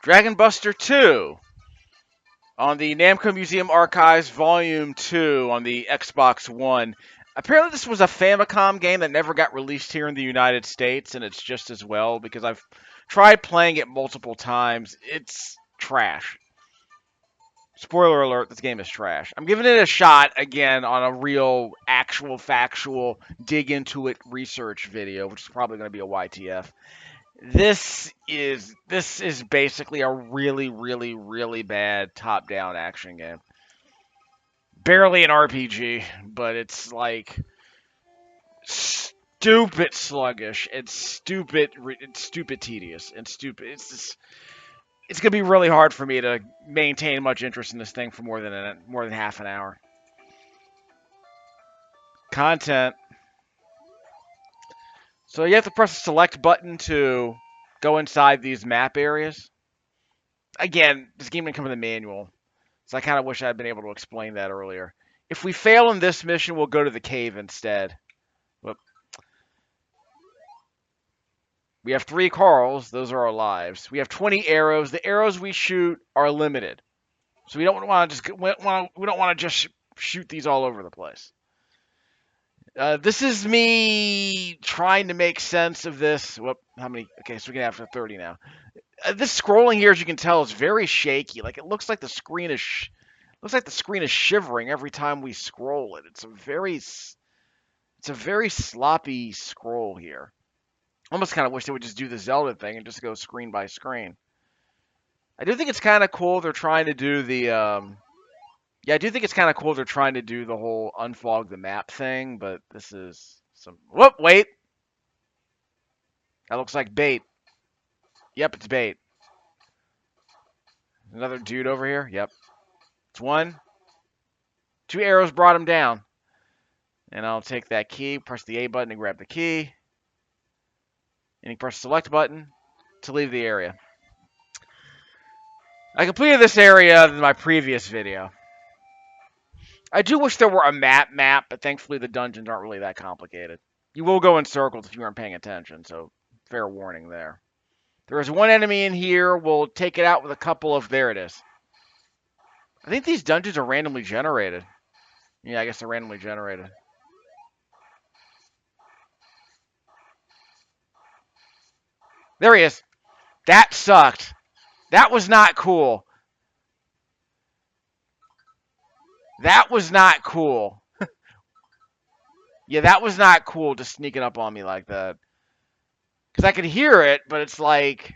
Dragon Buster 2 on the Namco Museum Archives Volume 2 on the Xbox One. Apparently this was a Famicom game that never got released here in the United States, and it's just as well because I've tried playing it multiple times. It's trash. Spoiler alert, this game is trash. I'm giving it a shot again on a real, actual, factual, dig into it research video, which is probably going to be a YTF. This is basically a really, really, really bad top-down action game. Barely an RPG, but it's like stupid sluggish and stupid tedious and stupid. It's gonna be really hard for me to maintain much interest in this thing for more than half an hour. Content. So you have to press the select button to go inside these map areas. Again, this game didn't come with a manual, so I kind of wish I had been able to explain that earlier. If we fail in this mission, we'll go to the cave instead. Whoop. We have 3 corals. Those are our lives. We have 20 arrows. The arrows we shoot are limited, so we don't want to just shoot these all over the place. This is me trying to make sense of this. Whoop, how many? Okay, so we can have 30 now. This scrolling here, as you can tell, is very shaky. Like it looks like the screen is shivering every time we scroll it. It's a very sloppy scroll here. I almost kind of wish they would just do the Zelda thing and just go screen by screen. I do think it's kind of cool they're trying to do the yeah, I do think it's kind of cool they're trying to do the whole unfog the map thing, but this is some whoop, wait. That looks like bait. Yep, it's bait. Another dude over here. Yep. It's one. 2 arrows brought him down. And I'll take that key, press the A button and grab the key. And you press the select button to leave the area. I completed this area in my previous video. I do wish there were a map, but thankfully the dungeons aren't really that complicated. You will go in circles if you aren't paying attention, so fair warning there. There is one enemy in here. We'll take it out with a couple of... There it is. I think these dungeons are randomly generated. Yeah, I guess they're randomly generated. There he is. That sucked. That was not cool. That was not cool. Yeah, that was not cool just sneaking up on me like that. Because I could hear it, but it's like...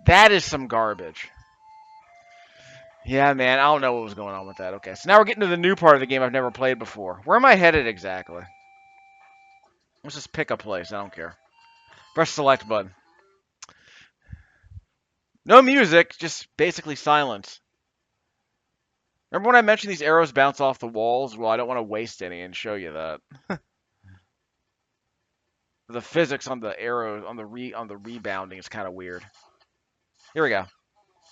That is some garbage. Yeah, man, I don't know what was going on with that. Okay, so now we're getting to the new part of the game I've never played before. Where am I headed exactly? Let's just pick a place. I don't care. Press select button. No music, just basically silence. Remember when I mentioned these arrows bounce off the walls? Well, I don't want to waste any and show you that. The physics on the arrows, on the rebounding is kind of weird. Here we go.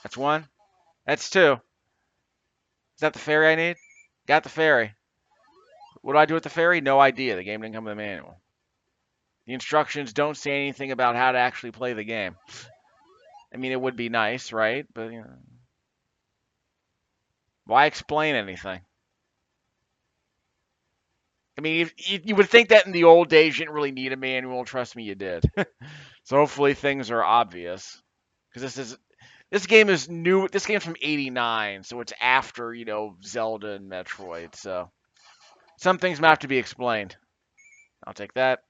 That's 1. That's 2. Is that the fairy I need? Got the fairy. What do I do with the fairy? No idea. The game didn't come with a manual. The instructions don't say anything about how to actually play the game. I mean, it would be nice, right? But, you know. Why explain anything? I mean, you would think that in the old days you didn't really need a manual. Trust me, you did. So hopefully things are obvious. Because this game is new. This game's from '89, so it's after, you know, Zelda and Metroid. So some things might have to be explained. I'll take that.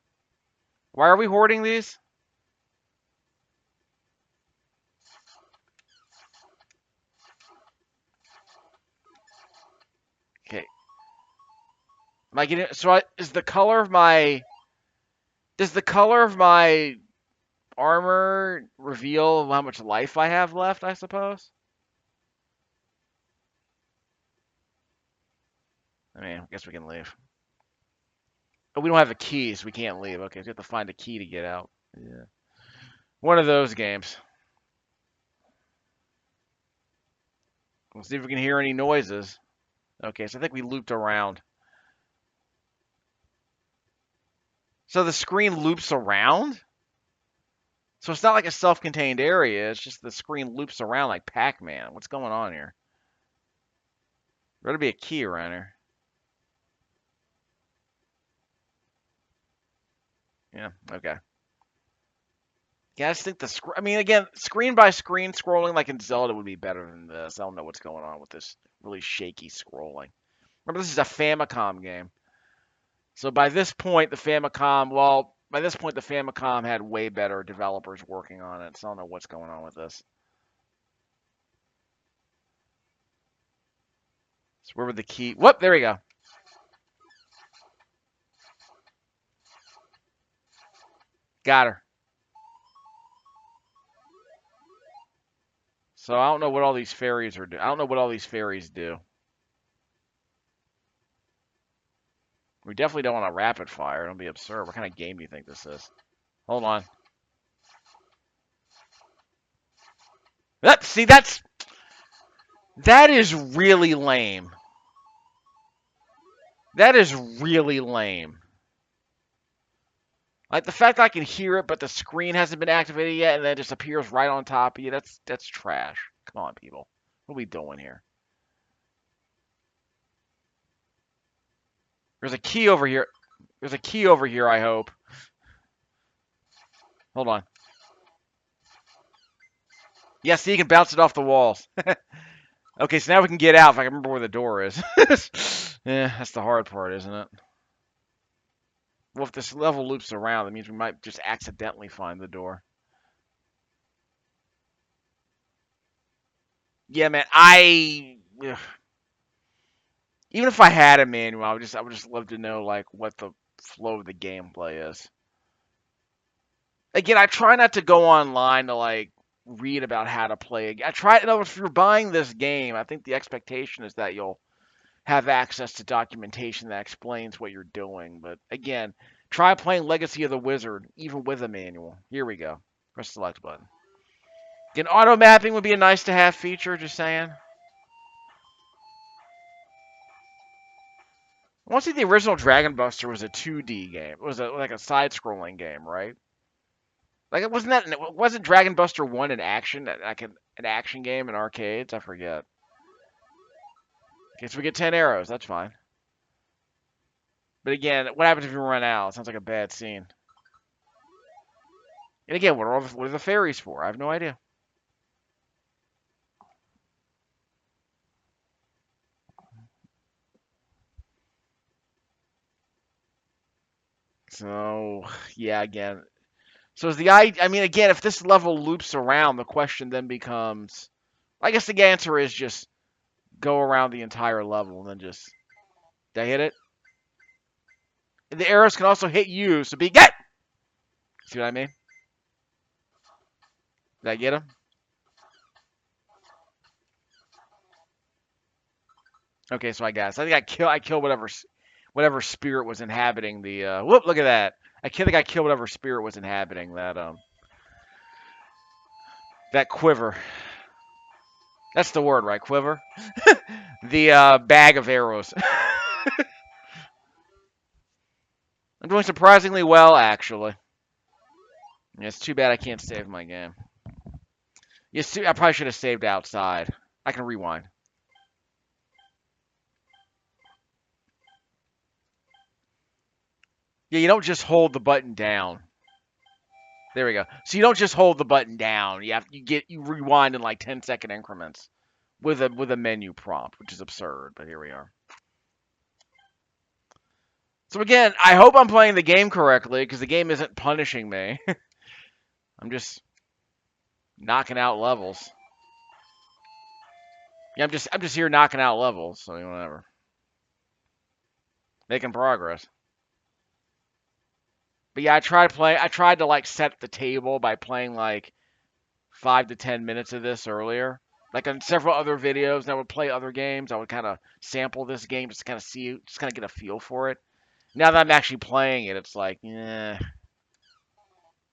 Why are we hoarding these? Okay. Am I getting... So is the color of my... Does the color of my armor reveal how much life I have left, I suppose? I mean, I guess we can leave. But we don't have a key, so we can't leave. Okay, so we have to find a key to get out. Yeah. One of those games. We'll see if we can hear any noises. Okay, so I think we looped around. So the screen loops around? So it's not like a self-contained area. It's just the screen loops around like Pac-Man. What's going on here? There better be a key around here. Yeah, okay. Yeah, I just think I mean, again, screen by screen scrolling like in Zelda would be better than this. I don't know what's going on with this really shaky scrolling. Remember, this is a Famicom game. So by this point, the Famicom had way better developers working on it. So I don't know what's going on with this. So where would the key? Whoop, there we go. Got her. So I don't know what all these fairies are doing. I don't know what all these fairies do. We definitely don't want a rapid fire. It'll be absurd. What kind of game do you think this is? Hold on. See, that is really lame. That is really lame. Like the fact that I can hear it, but the screen hasn't been activated yet, and then it just appears right on top of you. That's trash. Come on, people. What are we doing here? There's a key over here. There's a key over here, I hope. Hold on. Yeah, see, you can bounce it off the walls. Okay, so now we can get out if I can remember where the door is. Yeah, that's the hard part, isn't it? Well, if this level loops around, that means we might just accidentally find the door. Yeah, man, even if I had a manual, I would just love to know like what the flow of the gameplay is. Again, I try not to go online to like read about how to play. I try. In other words, if you're buying this game, I think the expectation is that you'll have access to documentation that explains what you're doing. But again, try playing Legacy of the Wizard even with a manual. Here we go. Press the select button. Again, auto mapping would be a nice to have feature. Just saying. I want to say the original Dragon Buster was a 2D game. It was like a side-scrolling game, right? Like it wasn't Dragon Buster 1 an action, like an action game in arcades? I forget. Okay, so we get 10 arrows. That's fine. But again, what happens if you run out? Sounds like a bad scene. And again, what are the fairies for? I have no idea. So, yeah, again. So is I mean, again, if this level loops around, the question then becomes, I guess the answer is just go around the entire level and then just, did I hit it? And the arrows can also hit you, so get! See what I mean? Did I get him? Okay, so I guess. I think I killed whatever spirit was inhabiting the whoop, look at that. I think I killed whatever spirit was inhabiting that quiver. That's the word, right? Quiver? The bag of arrows. I'm doing surprisingly well, actually. Yeah, it's too bad I can't save my game. Yes, I probably should have saved outside. I can rewind. Yeah, you don't just hold the button down. There we go. So you don't just hold the button down. You rewind in like 10-second increments with a menu prompt, which is absurd, but here we are. So again, I hope I'm playing the game correctly because the game isn't punishing me. I'm just knocking out levels. Yeah, I'm just here knocking out levels, so whatever. Making progress. But yeah, I tried to like set the table by playing like 5 to 10 minutes of this earlier. Like on several other videos, I would play other games. I would kind of sample this game just to kind of just kind of get a feel for it. Now that I'm actually playing it, it's like,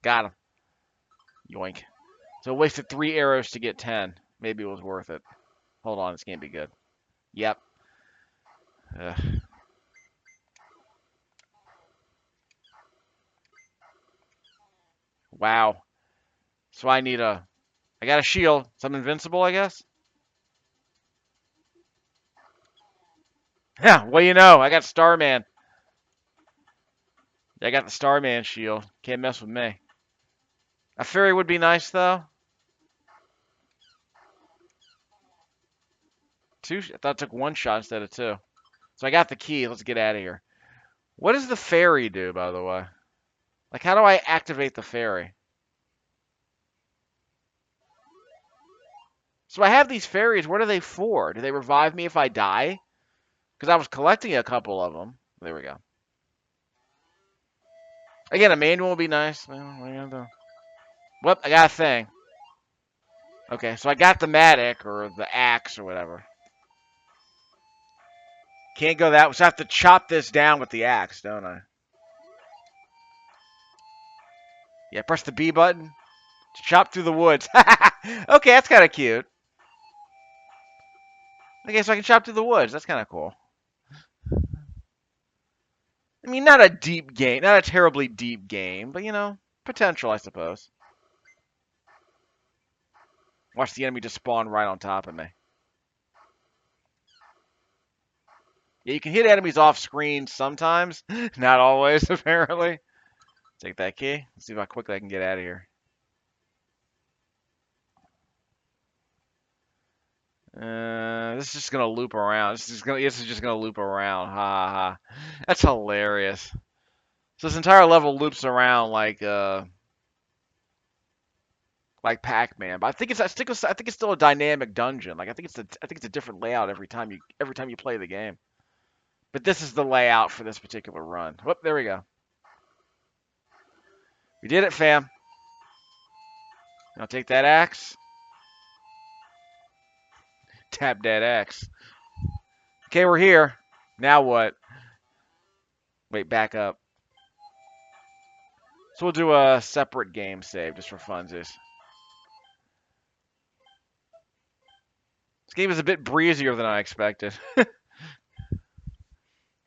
got him. Yoink. So I wasted 3 arrows to get 10. Maybe it was worth it. Hold on, this can't be good. Yep. Ugh. Wow. So I need a... I got a shield. So I'm invincible, I guess? Yeah, well, you know, I got Starman. I got the Starman shield. Can't mess with me. A fairy would be nice, though. Two. I thought it took one shot instead of two. So I got the key. Let's get out of here. What does the fairy do, by the way? Like, how do I activate the fairy? So I have these fairies. What are they for? Do they revive me if I die? Because I was collecting a couple of them. There we go. Again, a manual would be nice. Well, I got a thing. Okay, so I got the matic or the axe or whatever. Can't go that way. So I have to chop this down with the axe, don't I? Yeah, press the B button to chop through the woods. Okay, that's kind of cute. Okay, so I can chop through the woods. That's kind of cool. I mean, not a deep game, not a terribly deep game, but you know, potential, I suppose. Watch the enemy just spawn right on top of me. Yeah, you can hit enemies off screen sometimes, not always, apparently. Take that key. Let's see how quickly I can get out of here. This is just gonna loop around. This is just gonna loop around. Ha ha ha. That's hilarious. So this entire level loops around like Pac-Man, but I think it's still a dynamic dungeon. Like I think it's a different layout every time you play the game. But this is the layout for this particular run. Whoop, there we go. We did it, fam. I'll take that axe. Tap that axe. Okay, we're here. Now what? Wait, back up. So we'll do a separate game save just for funsies. This game is a bit breezier than I expected.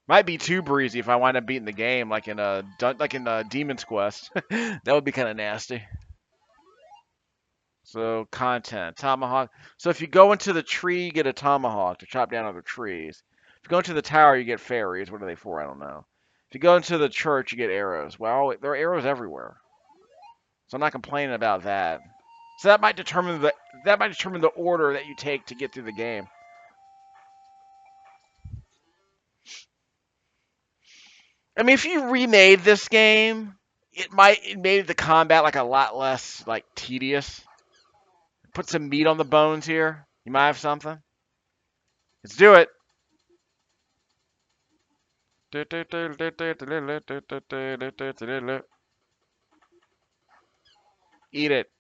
Might be too breezy if I wind up beating the game, like in Demon's Quest. That would be kind of nasty. So content, tomahawk. So if you go into the tree, you get a tomahawk to chop down other trees. If you go into the tower, you get fairies. What are they for? I don't know. If you go into the church, you get arrows. Well, there are arrows everywhere, so I'm not complaining about that. So that might determine the order that you take to get through the game. I mean, if you remade this game, it made the combat like a lot less like tedious. Put some meat on the bones here. You might have something. Let's do it. Eat it.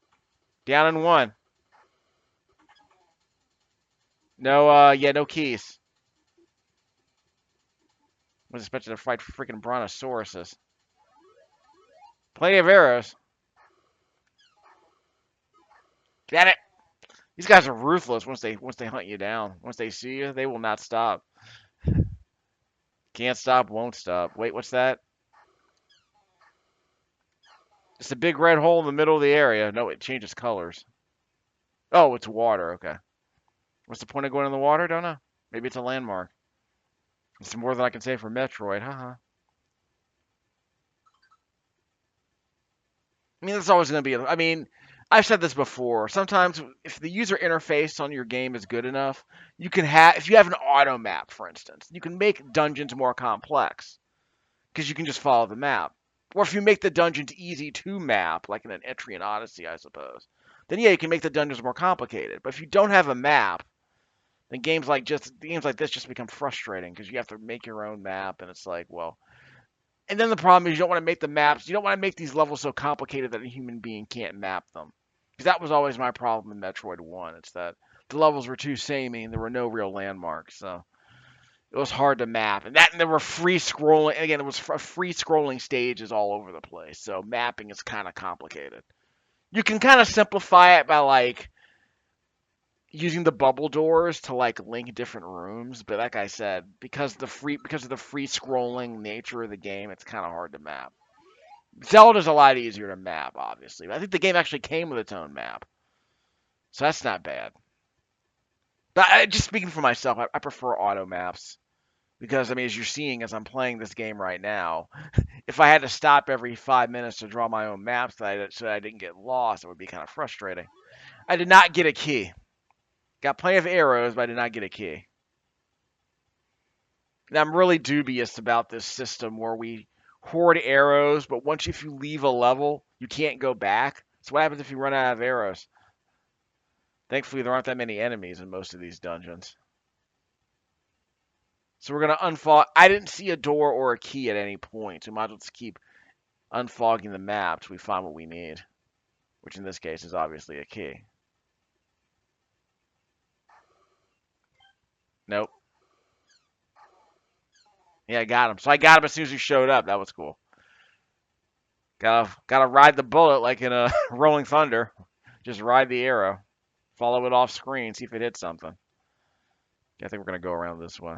Down in one. No, yeah, no keys. I was expecting to fight freaking brontosauruses. Plenty of arrows. Get it. These guys are ruthless once they hunt you down. Once they see you, they will not stop. Can't stop, won't stop. Wait, what's that? It's a big red hole in the middle of the area. No, it changes colors. Oh, it's water. Okay. What's the point of going in the water? Don't know. Maybe it's a landmark. It's more than I can say for Metroid. Haha. I mean, that's always going to be. I mean, I've said this before. Sometimes, if the user interface on your game is good enough, you can have. If you have an auto map, for instance, you can make dungeons more complex because you can just follow the map. Or if you make the dungeons easy to map, like in an Entry and Odyssey, I suppose, then yeah, you can make the dungeons more complicated. But if you don't have a map, then games like this just become frustrating because you have to make your own map, and it's like, well. And then the problem is you don't want to make the maps. You don't want to make these levels so complicated that a human being can't map them. Because that was always my problem in Metroid 1. It's that the levels were too samey and there were no real landmarks. So it was hard to map. And there were free scrolling. Again, it was free scrolling stages all over the place. So mapping is kind of complicated. You can kind of simplify it by like using the bubble doors to like link different rooms, but like I said, because of the free scrolling nature of the game, it's kind of hard to map. Zelda's a lot easier to map, obviously. But I think the game actually came with its own map, so that's not bad. But just speaking for myself, I prefer auto maps because I mean, as you're seeing as I'm playing this game right now, if I had to stop every 5 minutes to draw my own maps so I didn't get lost, it would be kind of frustrating. I did not get a key. Got plenty of arrows, but I did not get a key. And I'm really dubious about this system where we hoard arrows, but once if you leave a level, you can't go back. So what happens if you run out of arrows? Thankfully, there aren't that many enemies in most of these dungeons. So we're going to unfog. I didn't see a door or a key at any point, so we might as well just keep unfogging the map till we find what we need, which in this case is obviously a key. Nope. Yeah, I got him. So I got him as soon as he showed up. That was cool. Gotta ride the bullet like in a Rolling Thunder. Just ride the arrow. Follow it off screen, see if it hits something. Yeah, I think we're gonna go around this way.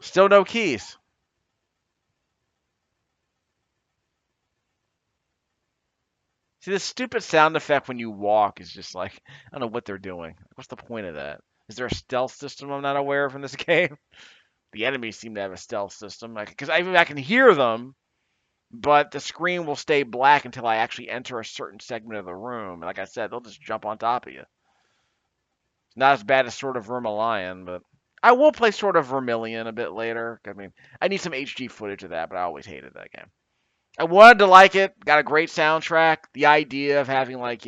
Still no keys. See, this stupid sound effect when you walk is just like, I don't know what they're doing. What's the point of that? Is there a stealth system I'm not aware of in this game? The enemies seem to have a stealth system. Because I can hear them, but the screen will stay black until I actually enter a certain segment of the room. And like I said, they'll just jump on top of you. It's not as bad as Sword of Vermilion, but I will play Sword of Vermilion a bit later. I mean, I need some HD footage of that, but I always hated that game. I wanted to like it. Got a great soundtrack. The idea of having like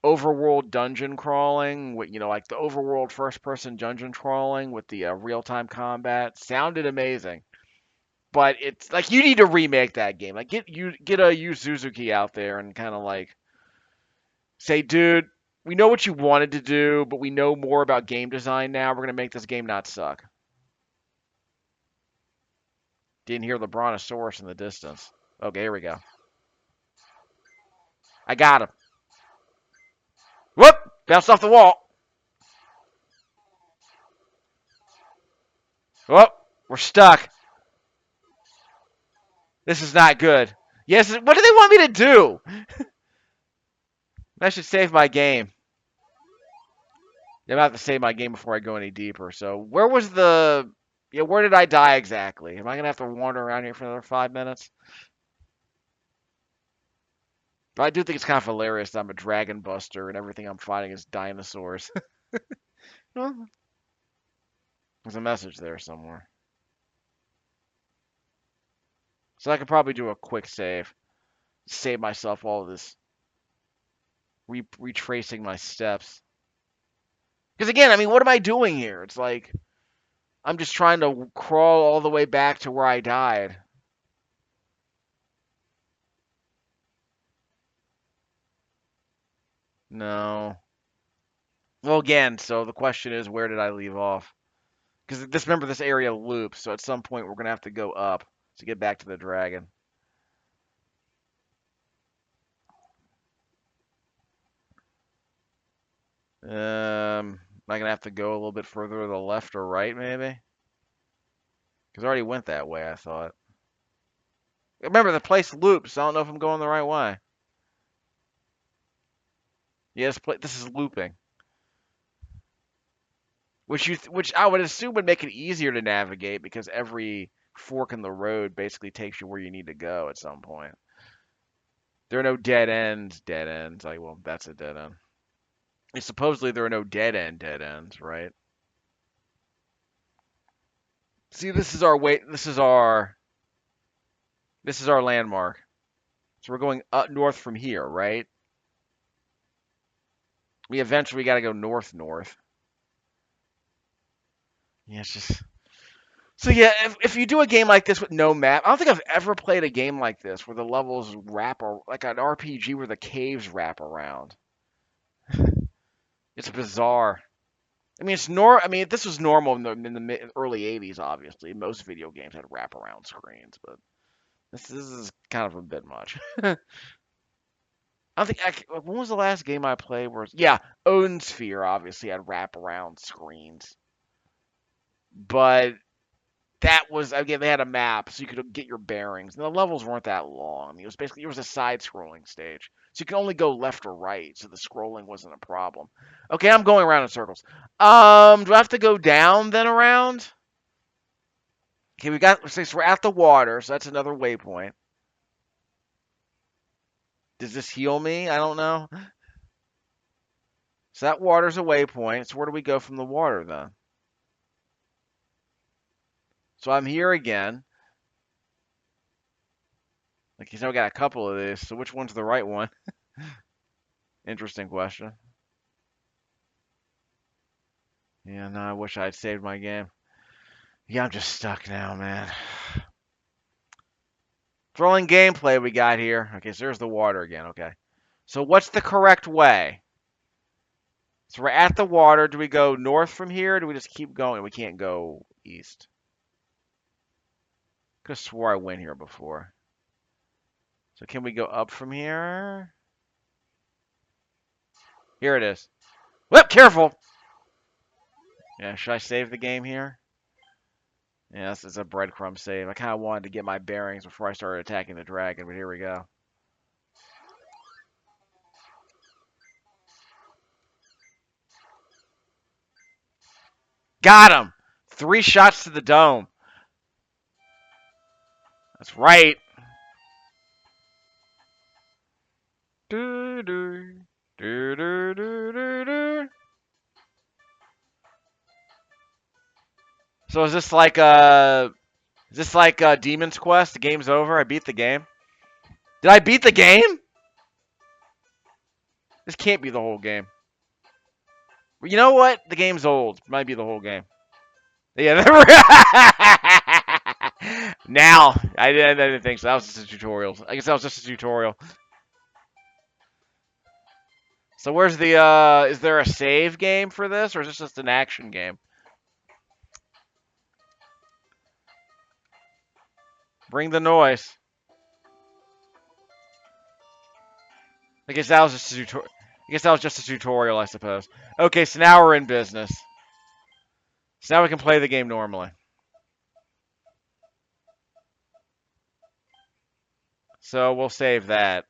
overworld dungeon crawling, with like the overworld first-person dungeon crawling with the real-time combat sounded amazing. But it's like you need to remake that game. Like get a Yu Suzuki out there and kind of like say, dude, we know what you wanted to do, but we know more about game design now. We're gonna make this game not suck. Didn't hear the brontosaurus in the distance. Okay, here we go. I got him. Whoop! Bounced off the wall. Whoop! We're stuck. This is not good. Yes, what do they want me to do? I should save my game. I'm about to save my game before I go any deeper. So, where was the... Yeah, where did I die exactly? Am I going to have to wander around here for another 5 minutes? But I do think it's kind of hilarious that I'm a dragon buster and everything I'm fighting is dinosaurs. Well, there's a message there somewhere. So I could probably do a quick save. Save myself all of this retracing my steps. Because again, I mean, what am I doing here? It's like I'm just trying to crawl all the way back to where I died. No. Well, again, so the question is, where did I leave off? Because remember, this area loops, so at some point we're gonna have to go up to get back to the dragon. Am I gonna have to go a little bit further to the left or right, maybe? Because I already went that way, I thought. Remember, the place loops. So I don't know if I'm going the right way. Yes, this is looping, which I would assume would make it easier to navigate because every fork in the road basically takes you where you need to go at some point. There are no dead ends. Dead ends. Like, well, that's a dead end. And supposedly there are no dead ends, right? See, this is our way. This is our landmark. So we're going up north from here, right? We eventually got to go north. Yeah, it's just so yeah. If you do a game like this with no map, I don't think I've ever played a game like this where the levels wrap or like an RPG where the caves wrap around. It's bizarre. I mean, I mean, this was normal in the early '80s. Obviously, most video games had wraparound screens, but this is kind of a bit much. I don't think when was the last game I played? Yeah, Own Sphere obviously had wraparound screens, but That was again. They had a map, so you could get your bearings. And the levels weren't that long. I mean, it was a side-scrolling stage, so you could only go left or right. So the scrolling wasn't a problem. Okay, I'm going around in circles. Do I have to go down then around? Okay, so we're at the water, so that's another waypoint. Does this heal me? I don't know. So that water's a waypoint. So where do we go from the water then? So I'm here again. Like you said, we got a couple of these. So which one's the right one? Interesting question. Yeah, no, I wish I'd saved my game. Yeah, I'm just stuck now, man. Throwing gameplay we got here. Okay, so there's the water again. Okay. So what's the correct way? So we're at the water. Do we go north from here? Or do we just keep going? We can't go east. Could have swore I went here before. So can we go up from here? Here it is. Whoop, careful! Yeah, should I save the game here? Yeah, this is a breadcrumb save. I kind of wanted to get my bearings before I started attacking the dragon, but here we go. Got him! 3 shots to the dome. That's right. Do, do, do, do, do, do, do. So is this like Demon's Quest? The game's over. I beat the game. Did I beat the game? This can't be the whole game. You know what? The game's old. Might be the whole game. Yeah. Now I didn't think so. That was just a tutorial. I guess that was just a tutorial. So where's the is there a save game for this, or is this just an action game? Bring the noise. I guess that was just a tutorial. I guess that was just a tutorial, I suppose. Okay, so now we're in business. So now we can play the game normally. So we'll save that.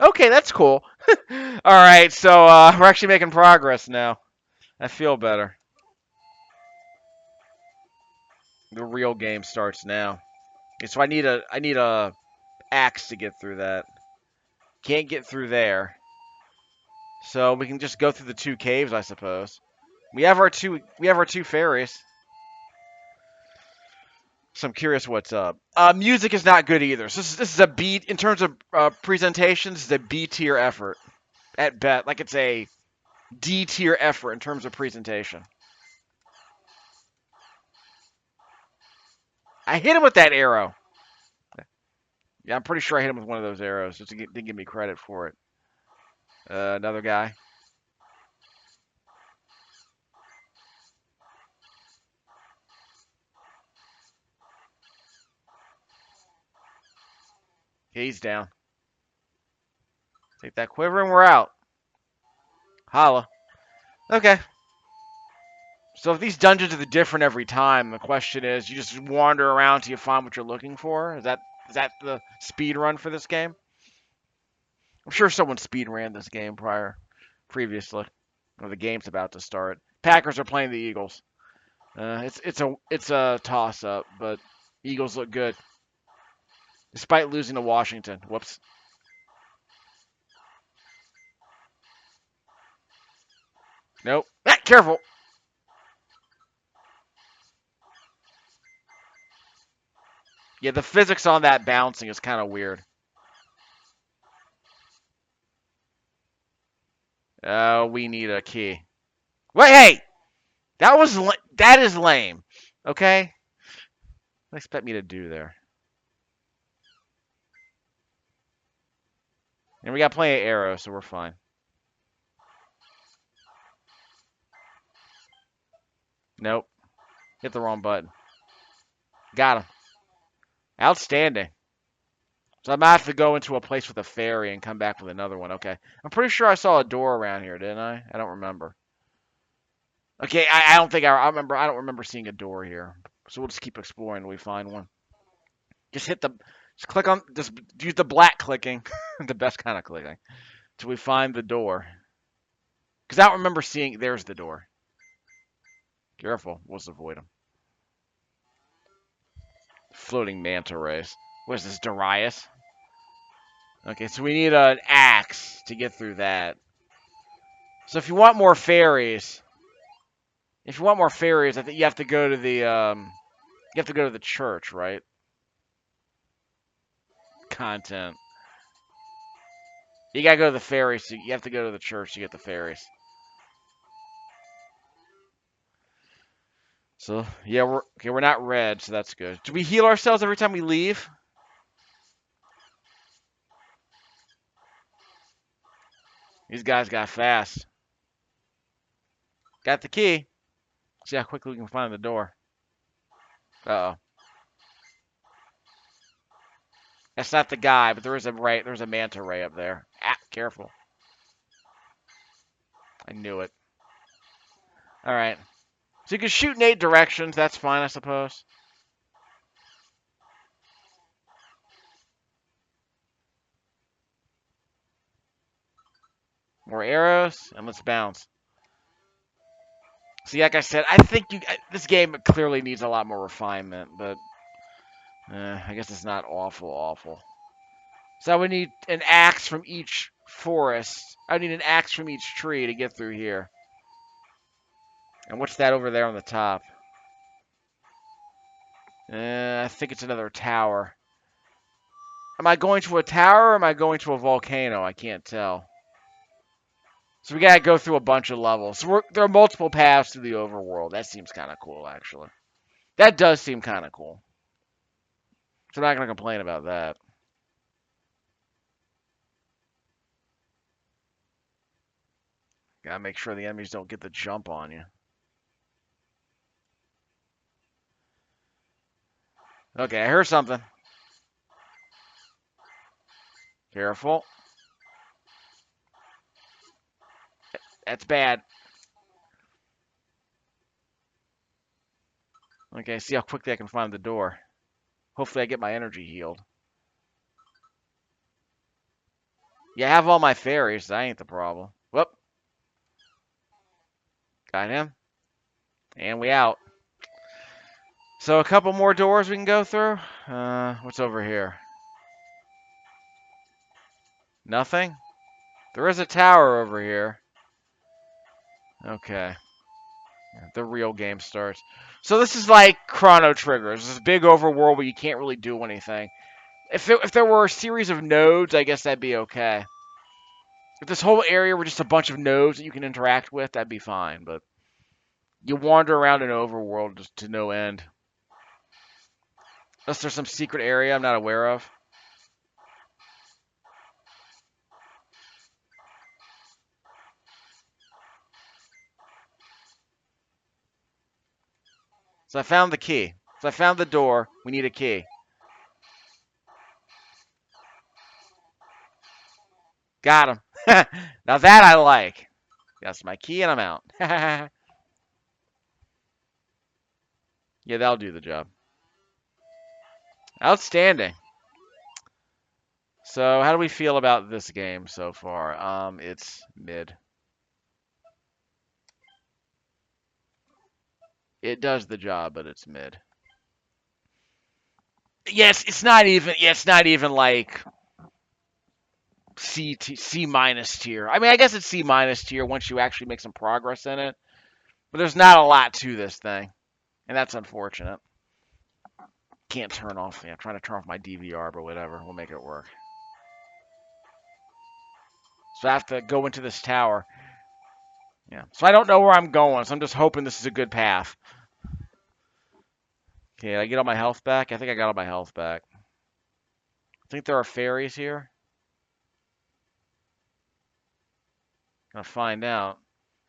Okay, that's cool. All right, so we're actually making progress now. I feel better. The real game starts now. Okay, so I need a axe to get through that. Can't get through there. So we can just go through the 2 caves, I suppose. We have our two fairies. So I'm curious what's up. Music is not good either. So this is a B in terms of presentation. This is a B tier effort at best. Like it's a D tier effort in terms of presentation. I hit him with that arrow. Yeah, I'm pretty sure I hit him with one of those arrows. Just to give me credit for it. Another guy. Okay, he's down. Take that quiver and we're out. Holla. Okay. So if these dungeons are different every time, the question is, you just wander around till you find what you're looking for? Is that the speed run for this game? I'm sure someone speed ran this game previously, or the game's about to start. Packers are playing the Eagles. It's a toss up, but Eagles look good despite losing to Washington. Whoops. Nope. Ah, careful. Yeah, the physics on that bouncing is kind of weird. We need a key. Wait, hey, that is lame. Okay, what do you expect me to do there? And we got plenty of arrows, so we're fine. Nope, hit the wrong button. Got him. Outstanding. So I might have to go into a place with a fairy and come back with another one. Okay, I'm pretty sure I saw a door around here, didn't I? I don't remember. Okay, I don't think I remember. I don't remember seeing a door here. So we'll just keep exploring until we find one. Just hit the, just click on, just use the black clicking, the best kind of clicking, till we find the door. Because I don't remember seeing. There's the door. Careful, we'll just avoid them. Floating manta rays. What is this, Darius? Okay, so we need an axe to get through that. So if you want more fairies, I think you have to go to the church, right? Content. You gotta go to the fairies. So you have to go to the church to get the fairies. So yeah, we're not red, so that's good. Do we heal ourselves every time we leave? These guys got fast. Got the key. See how quickly we can find the door. Uh-oh. That's not the guy, but there's a manta ray up there. Ah, careful. I knew it. Alright. So you can shoot in 8 directions, that's fine, I suppose. More arrows, and let's bounce. See, like I said, I think this game clearly needs a lot more refinement, but I guess it's not awful. So I would need an axe from each forest. I would need an axe from each tree to get through here. And what's that over there on the top? I think it's another tower. Am I going to a tower or am I going to a volcano? I can't tell. So we gotta go through a bunch of levels. So there are multiple paths to the overworld. That seems kind of cool, actually. That does seem kind of cool. So I'm not gonna complain about that. Gotta make sure the enemies don't get the jump on you. Okay, I heard something. Careful. That's bad. Okay, see how quickly I can find the door. Hopefully I get my energy healed. Yeah, I have all my fairies. That ain't the problem. Whoop. Got him. And we out. So a couple more doors we can go through. What's over here? Nothing? There is a tower over here. Okay. The real game starts. So this is like Chrono Trigger. This is a big overworld where you can't really do anything. If there were a series of nodes, I guess that'd be okay. If this whole area were just a bunch of nodes that you can interact with, that'd be fine. But you wander around an overworld just to no end. Unless there's some secret area I'm not aware of. So I found the key. So I found the door. We need a key. Got him. Now that I like. That's my key and I'm out. Yeah, that'll do the job. Outstanding. So how do we feel about this game so far? It's mid. It does the job, but it's mid. Yes, it's not even. Yeah, it's not even like C minus tier. I mean, I guess it's C minus tier once you actually make some progress in it. But there's not a lot to this thing, and that's unfortunate. Can't turn off. Yeah, I'm trying to turn off my DVR, but whatever. We'll make it work. So I have to go into this tower. Yeah. So I don't know where I'm going, so I'm just hoping this is a good path. Okay, did I get all my health back? I think I got all my health back. I think there are fairies here. Gonna find out.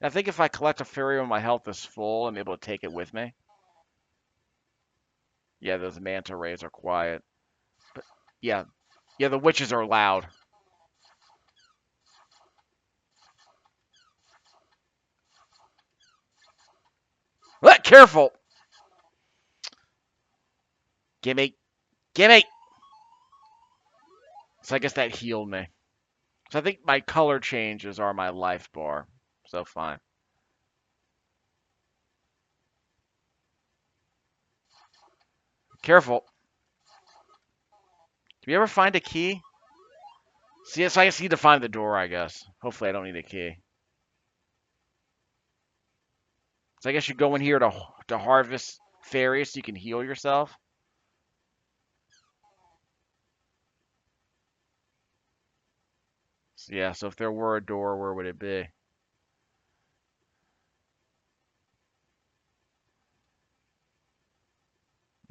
I think if I collect a fairy when my health is full, I'm able to take it with me. Yeah, those manta rays are quiet. But yeah, the witches are loud. Careful! Gimme! Gimme! So I guess that healed me. So I think my color changes are my life bar. So fine. Careful. Do we ever find a key? See, so I just need to find the door, I guess. Hopefully I don't need a key. So I guess you go in here to harvest fairies so you can heal yourself. So yeah, so if there were a door, where would it be?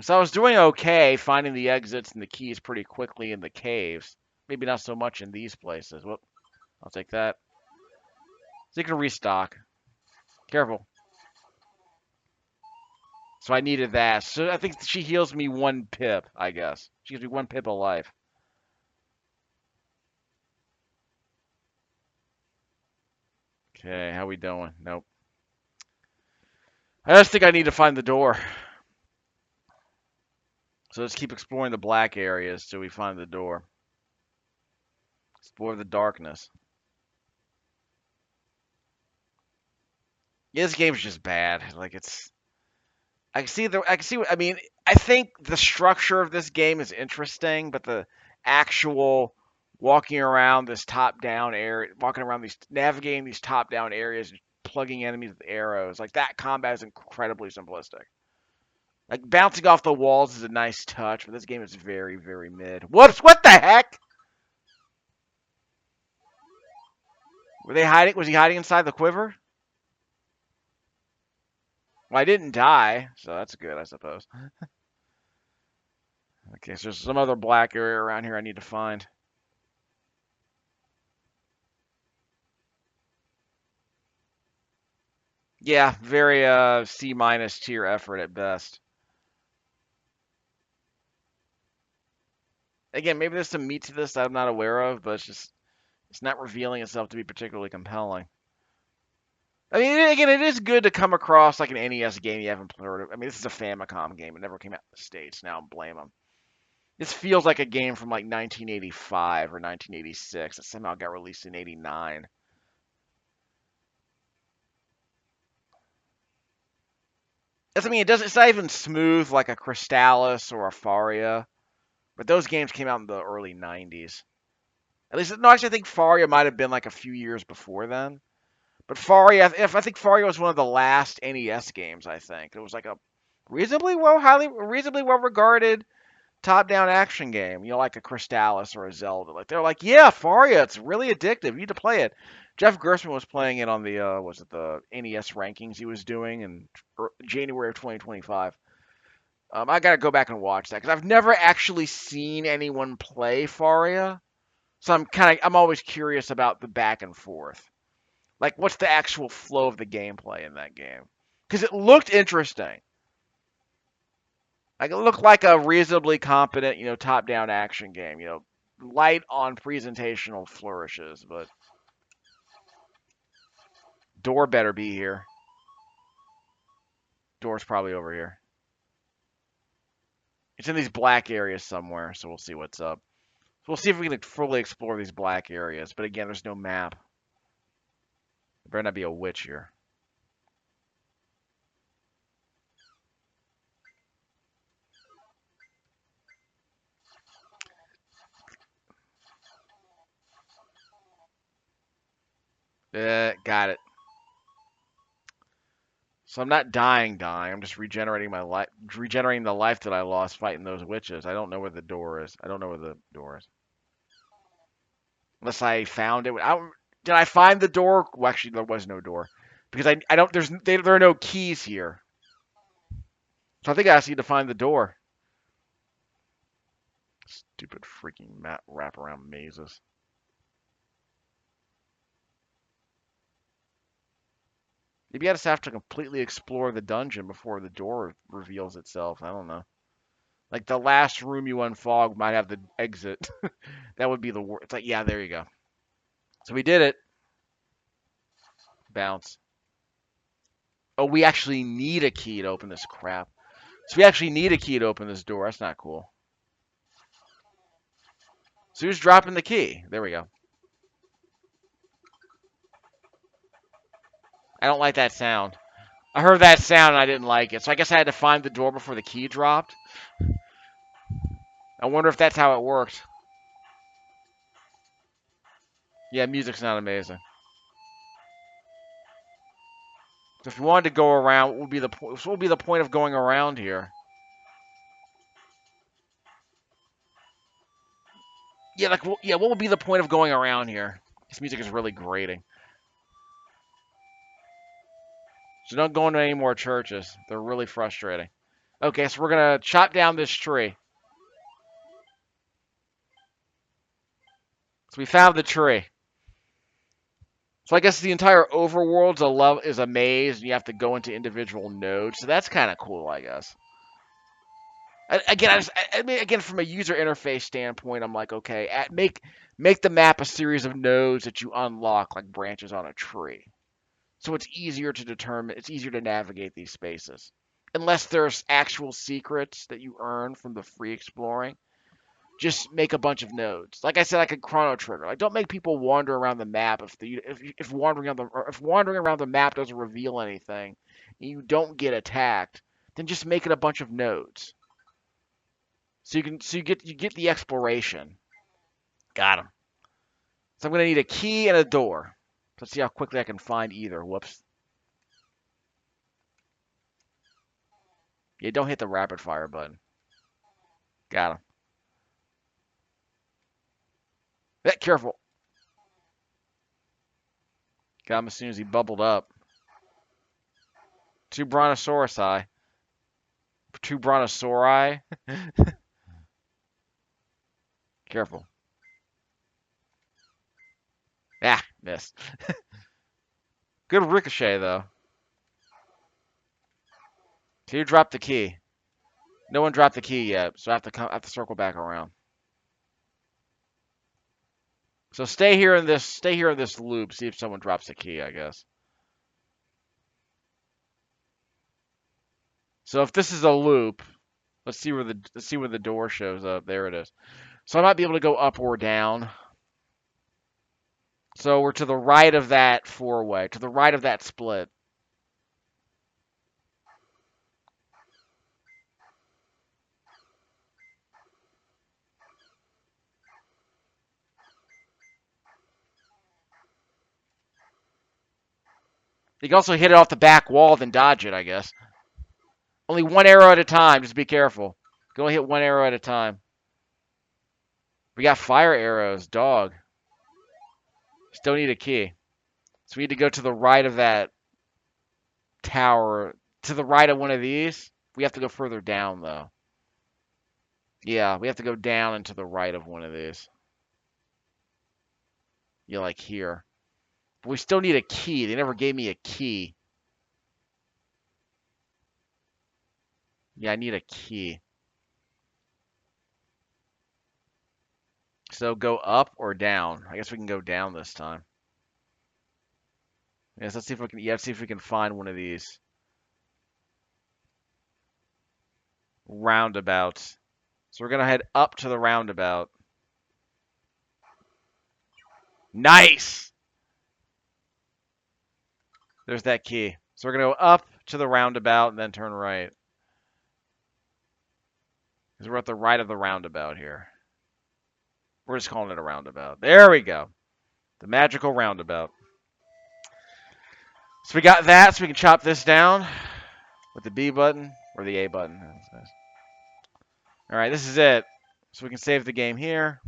So I was doing okay finding the exits and the keys pretty quickly in the caves. Maybe not so much in these places. Whoop, I'll take that. So you can restock. Careful. So I needed that. So I think she heals me 1 pip, I guess. She gives me 1 pip of life. Okay, how we doing? Nope. I just think I need to find the door. So let's keep exploring the black areas till we find the door. Explore the darkness. Yeah, this game's just bad. Like it's I can see I mean, I think the structure of this game is interesting, but the actual walking around this top-down area, walking around these, navigating these top-down areas, plugging enemies with arrows, like that combat is incredibly simplistic. Like bouncing off the walls is a nice touch, but this game is very, very mid. Whoops! What the heck? Were they hiding? Was he hiding inside the quiver? Well, I didn't die, so that's good, I suppose. Okay, so there's some other black area around here I need to find. Yeah, very C minus tier effort at best. Again, maybe there's some meat to this that I'm not aware of, but it's not revealing itself to be particularly compelling. I mean, again, it is good to come across like an NES game you haven't heard of. I mean, this is a Famicom game; it never came out in the States. Now, blame them. This feels like a game from like 1985 or 1986 that somehow got released in '89. I mean, it does. It's not even smooth like a Crystallis or a Faria, but those games came out in the early '90s. At least, no, actually, I think Faria might have been like a few years before then. But Faria, if I think Faria was one of the last NES games, I think it was like a reasonably well regarded top-down action game. You know, like a Crystallis or a Zelda. Like they're like, yeah, Faria, it's really addictive. You need to play it. Jeff Gerstmann was playing it on the was it the NES rankings he was doing in January of 2025. I gotta go back and watch that because I've never actually seen anyone play Faria, so I'm always curious about the back and forth. Like, what's the actual flow of the gameplay in that game? Because it looked interesting. Like, it looked like a reasonably competent, top-down action game. Light on presentational flourishes, but door better be here. Door's probably over here. It's in these black areas somewhere, so we'll see what's up. So we'll see if we can fully explore these black areas. But again, there's no map. There better not be a witch here. Got it. So I'm not dying. I'm just regenerating my life, regenerating the life that I lost fighting those witches. I don't know where the door is. I don't know where the door is. Unless I found it. Did I find the door? Well, actually, there was no door because I don't. There are no keys here. So I think I just need to find the door. Stupid freaking map wraparound mazes. Maybe I just have to completely explore the dungeon before the door reveals itself. I don't know. Like the last room you unfog might have the exit. That would be the worst. It's like, yeah, there you go. So we did it. Bounce. Oh, we actually need a key to open this crap. So we actually need a key to open this door. That's not cool. So who's dropping the key? There we go. I don't like that sound. I heard that sound and I didn't like it. So I guess I had to find the door before the key dropped. I wonder if that's how it worked. Yeah, music's not amazing. So if you wanted to go around, what would be the point? What would be the point of going around here? Yeah, like, well, yeah, what would be the point of going around here? This music is really grating. So don't go into any more churches. They're really frustrating. Okay, so we're gonna chop down this tree. So we found the tree. So I guess the entire overworld's is a maze, and you have to go into individual nodes. So that's kind of cool, I guess. I mean, again, from a user interface standpoint, I'm like, okay, make the map a series of nodes that you unlock like branches on a tree. So it's easier to determine, it's easier to navigate these spaces. Unless there's actual secrets that you earn from the free exploring, just make a bunch of nodes. Like I said, like a chrono trigger. Like don't make people wander around the map if wandering around the map doesn't reveal anything, and you don't get attacked, then just make it a bunch of nodes. So you get the exploration. Got him. So I'm gonna need a key and a door. Let's see how quickly I can find either. Whoops. Yeah, don't hit the rapid fire button. Got him. Careful. Got him as soon as he bubbled up. Two brontosaurus. Two brontosauri. Careful. Ah, missed. Good ricochet though. So you dropped the key. No one dropped the key yet, so I have to circle back around. So stay here in this loop, see if someone drops the key, I guess. So if this is a loop, let's see where the door shows up. There it is. So I might be able to go up or down. So we're to the right of that four-way, to the right of that split. You can also hit it off the back wall, then dodge it, I guess. Only one arrow at a time. Just be careful. You can only hit one arrow at a time. We got fire arrows. Dog. Still need a key. So we need to go to the right of that tower. To the right of one of these. We have to go further down, though. Yeah, we have to go down and to the right of one of these. Yeah, like here. But we still need a key. They never gave me a key. Yeah, I need a key. So go up or down. I guess we can go down this time. Yes, let's see if we can. Yeah, let's see if we can find one of these roundabouts. So we're gonna head up to the roundabout. Nice. There's that key. So we're gonna go up to the roundabout and then turn right. Because we're at the right of the roundabout here. We're just calling it a roundabout. There we go. The magical roundabout. So we got that, so we can chop this down with the B button or the A button. All right, this is it. So we can save the game here.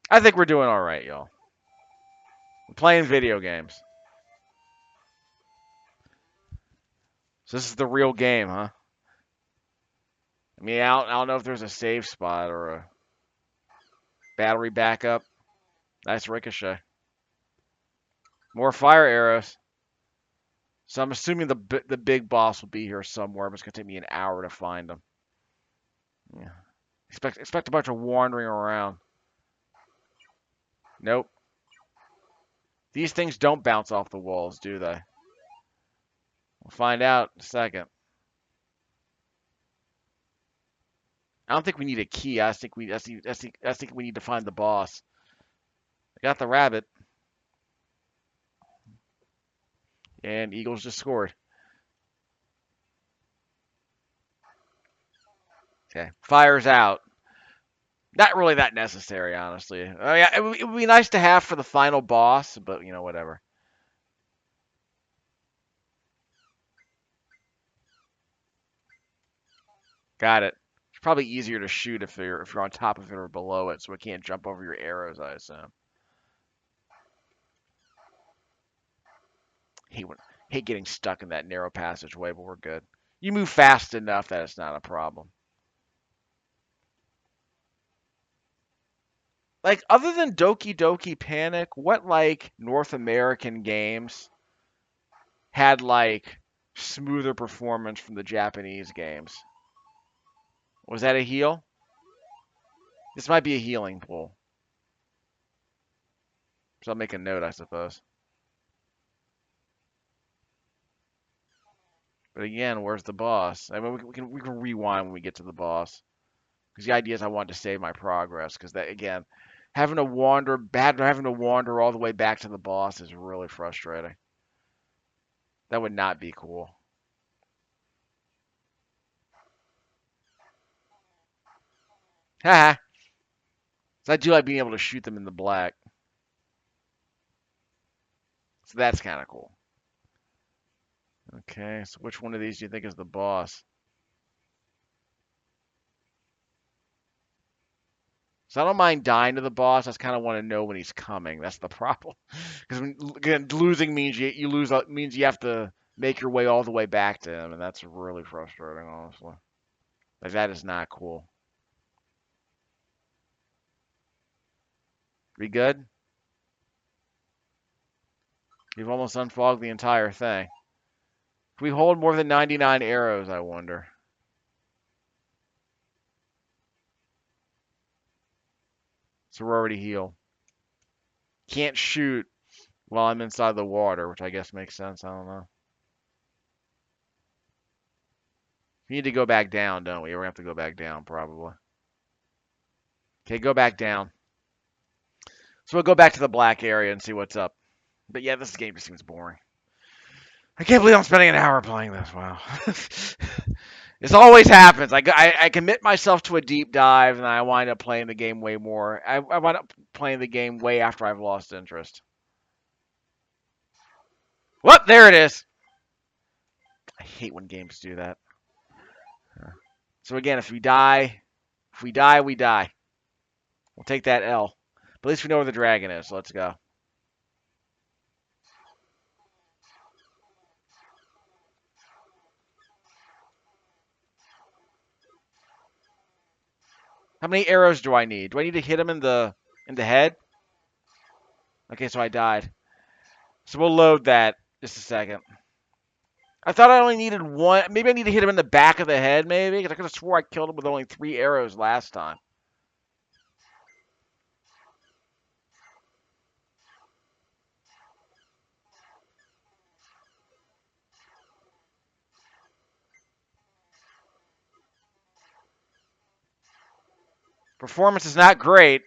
I think we're doing all right, y'all. We're playing video games. So this is the real game, huh? I mean, I don't know if there's a save spot or a battery backup. Nice ricochet. More fire arrows. So I'm assuming the big boss will be here somewhere, but it's gonna take me an hour to find him. Yeah. Expect a bunch of wandering around. Nope. These things don't bounce off the walls, do they? We'll find out in a second. I don't think we need a key. I think we need to find the boss. I got the rabbit, and Eagles just scored. Okay, fire's out. Not really that necessary, honestly. Yeah, it would be nice to have for the final boss, but whatever. Got it. It's probably easier to shoot if you're on top of it or below it, so it can't jump over your arrows, I assume. Hate when, hate getting stuck in that narrow passageway, but we're good. You move fast enough that it's not a problem. Like other than Doki Doki Panic, what like North American games had like smoother performance from the Japanese games? Was that a heal? This might be a healing pool. So I'll make a note, I suppose. But again, where's the boss? I mean, we can rewind when we get to the boss. Because the idea is I want to save my progress. Because that again, having to wander all the way back to the boss is really frustrating. That would not be cool. Haha. So I do like being able to shoot them in the black. So that's kind of cool. Okay, so which one of these do you think is the boss? So I don't mind dying to the boss. I just kind of want to know when he's coming. That's the problem. Because again, losing means you lose means you have to make your way all the way back to him, and that's really frustrating, honestly. Like that is not cool. We good? You've almost unfogged the entire thing. If we hold more than 99 arrows, I wonder. So we're already healed. Can't shoot while I'm inside the water, which I guess makes sense. I don't know. We need to go back down, don't we? We're gonna have to go back down, probably. Okay, go back down. So we'll go back to the black area and see what's up. But yeah, this game just seems boring. I can't believe I'm spending an hour playing this. Wow. This always happens. I commit myself to a deep dive and I wind up playing the game way more. I wind up playing the game way after I've lost interest. Whoop, there it is. I hate when games do that. So again, if we die, we die. We'll take that L. But at least we know where the dragon is. So let's go. How many arrows do I need? Do I need to hit him in the head? Okay, so I died. So we'll load that just a second. I thought I only needed one. Maybe I need to hit him in the back of the head, maybe? Because I could have swore I killed him with only 3 arrows last time. Performance is not great.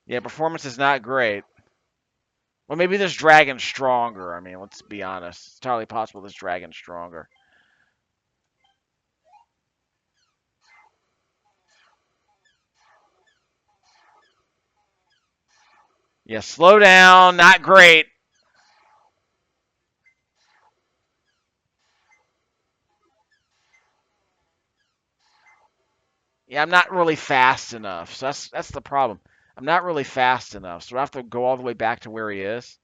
Yeah, performance is not great. Well, maybe this dragon's stronger. I mean, let's be honest. It's entirely possible this dragon's stronger. Yeah, slow down. Not great. Yeah, I'm not really fast enough. So that's the problem. I'm not really fast enough. So I have to go all the way back to where he is.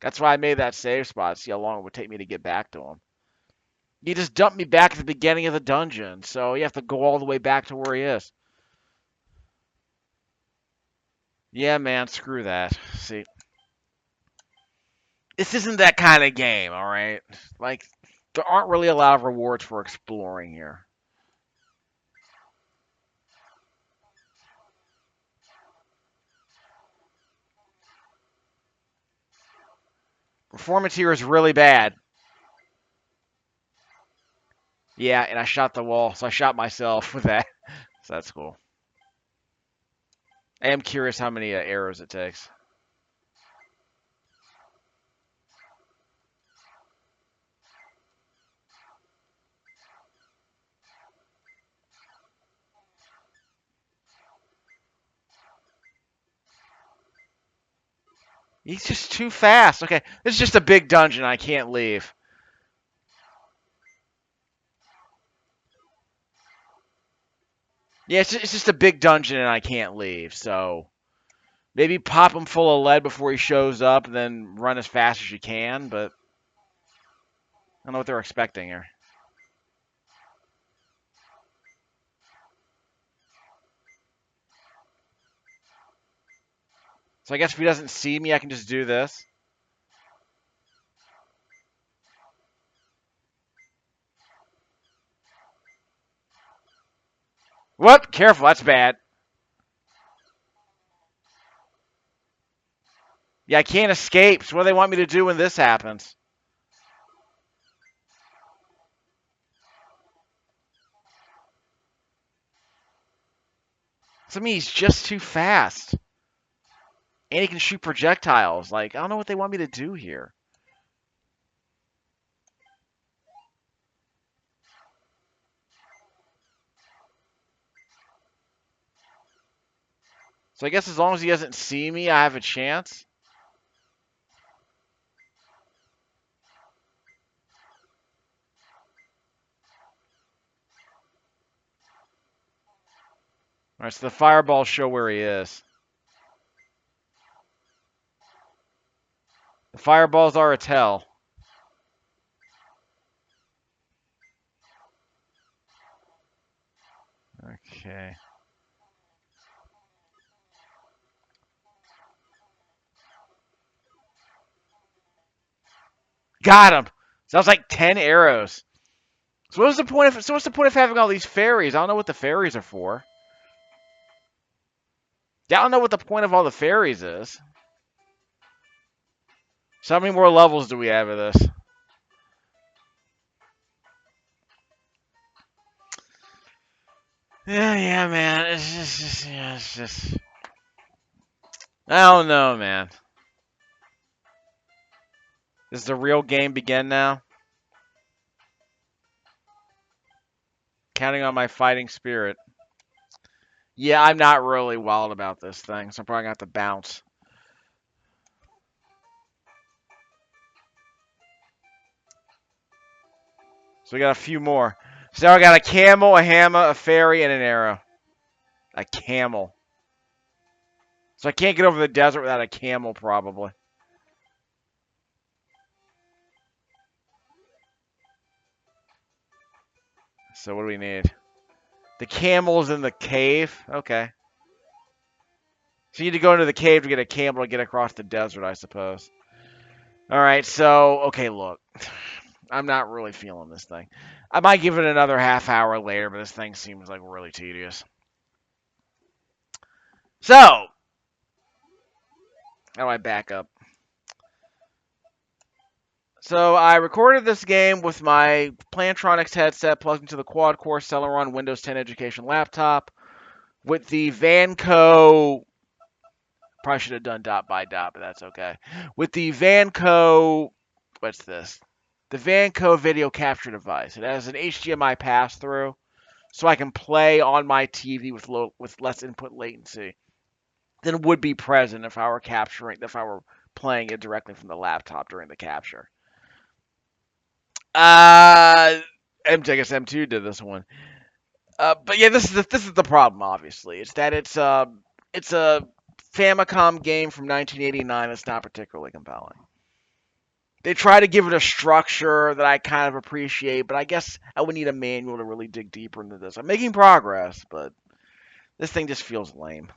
That's why I made that save spot. See how long it would take me to get back to him. You just dumped me back at the beginning of the dungeon. So you have to go all the way back to where he is. Yeah, man, screw that. See, this isn't that kind of game, all right? Like, there aren't really a lot of rewards for exploring here. Performance here is really bad. Yeah, and I shot the wall, so I shot myself with that. So that's cool. I am curious how many arrows it takes. He's just too fast. Okay, this is just a big dungeon. I can't leave. Yeah, it's just a big dungeon, and I can't leave. So maybe pop him full of lead before he shows up, and then run as fast as you can. But I don't know what they're expecting here. So I guess if he doesn't see me, I can just do this. Whoop! Careful, that's bad. Yeah, I can't escape. So what do they want me to do when this happens? To me, he's just too fast. And he can shoot projectiles. Like, I don't know what they want me to do here. So I guess as long as he doesn't see me, I have a chance. All right, so the fireballs show where he is. The fireballs are a tell. Okay. Got him. So that was like 10 arrows. So what's the point of having all these fairies? I don't know what the fairies are for. Yeah, I don't know what the point of all the fairies is. So how many more levels do we have of this? Yeah, man. It's just. I don't know, man. Does the real game begin now? Counting on my fighting spirit. Yeah, I'm not really wild about this thing, so I'm probably gonna have to bounce. So we got a few more. So I got a camel, a hammer, a fairy, and an arrow. A camel. So I can't get over the desert without a camel, probably. So what do we need? The camel's in the cave. Okay. So you need to go into the cave to get a camel to get across the desert, I suppose. All right. So okay, look. I'm not really feeling this thing. I might give it another half hour later, but this thing seems like really tedious. So, how do I back up? So I recorded this game with my Plantronics headset plugged into the quad-core Celeron Windows 10 Education laptop with the Vanco. Probably should have done dot by dot, but that's okay. With the Vanco. What's this? The Vanco video capture device. It has an HDMI pass-through, so I can play on my TV with less input latency than would be present if I were playing it directly from the laptop during the capture. MJS M2 did this one. But yeah, this is the problem. Obviously, it's that it's a Famicom game from 1989 that's not particularly compelling. They try to give it a structure that I kind of appreciate, but I guess I would need a manual to really dig deeper into this. I'm making progress, but this thing just feels lame.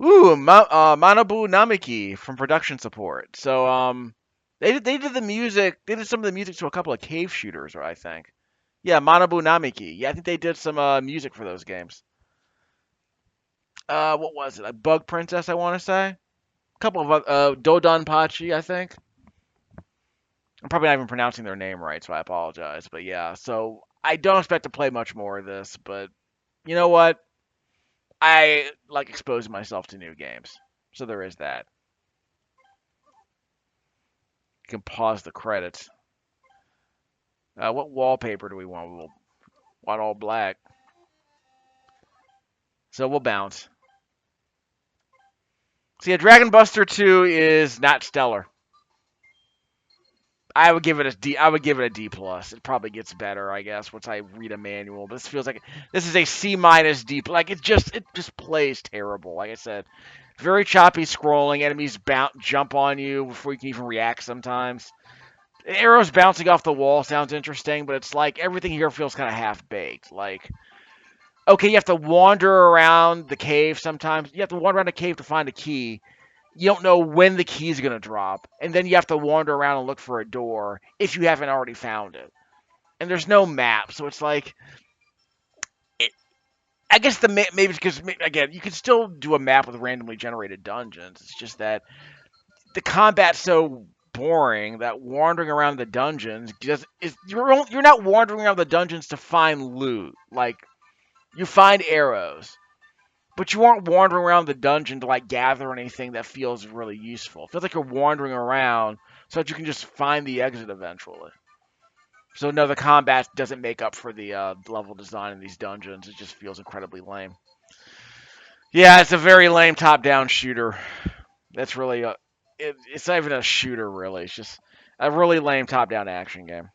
Ooh, Manabu Namiki from production support. So they did the music. They did some of the music to a couple of cave shooters, I think. Yeah, Manabu Namiki. Yeah, I think they did some music for those games. What was it? A Bug Princess, I want to say. couple of Dodonpachi, I think. I'm probably not even pronouncing their name right, so I apologize. But yeah, so I don't expect to play much more of this, but you know what? I like exposing myself to new games. So there is that. You can pause the credits. What wallpaper do we want? We'll want all black. So we'll bounce. See, a Dragon Buster 2 is not stellar. I would give it a D. I would give it a D plus. It probably gets better, I guess, once I read a manual. But this feels like this is a C minus D. Like it just plays terrible. Like I said, very choppy scrolling. Enemies jump on you before you can even react. Sometimes arrows bouncing off the wall sounds interesting, but it's like everything here feels kind of half baked. Like okay, you have to wander around the cave. Sometimes you have to wander around the cave to find a key. You don't know when the key's going to drop, and then you have to wander around and look for a door if you haven't already found it. And there's no map, so it's like, I guess maybe because again, you can still do a map with randomly generated dungeons. It's just that the combat's so boring that wandering around the dungeons you're not wandering around the dungeons to find loot. Like you find arrows. But you aren't wandering around the dungeon to like gather anything that feels really useful. It feels like you're wandering around so that you can just find the exit eventually. So no, the combat doesn't make up for the level design in these dungeons. It just feels incredibly lame. Yeah, it's a very lame top-down shooter. That's really it's not even a shooter really. It's just a really lame top-down action game.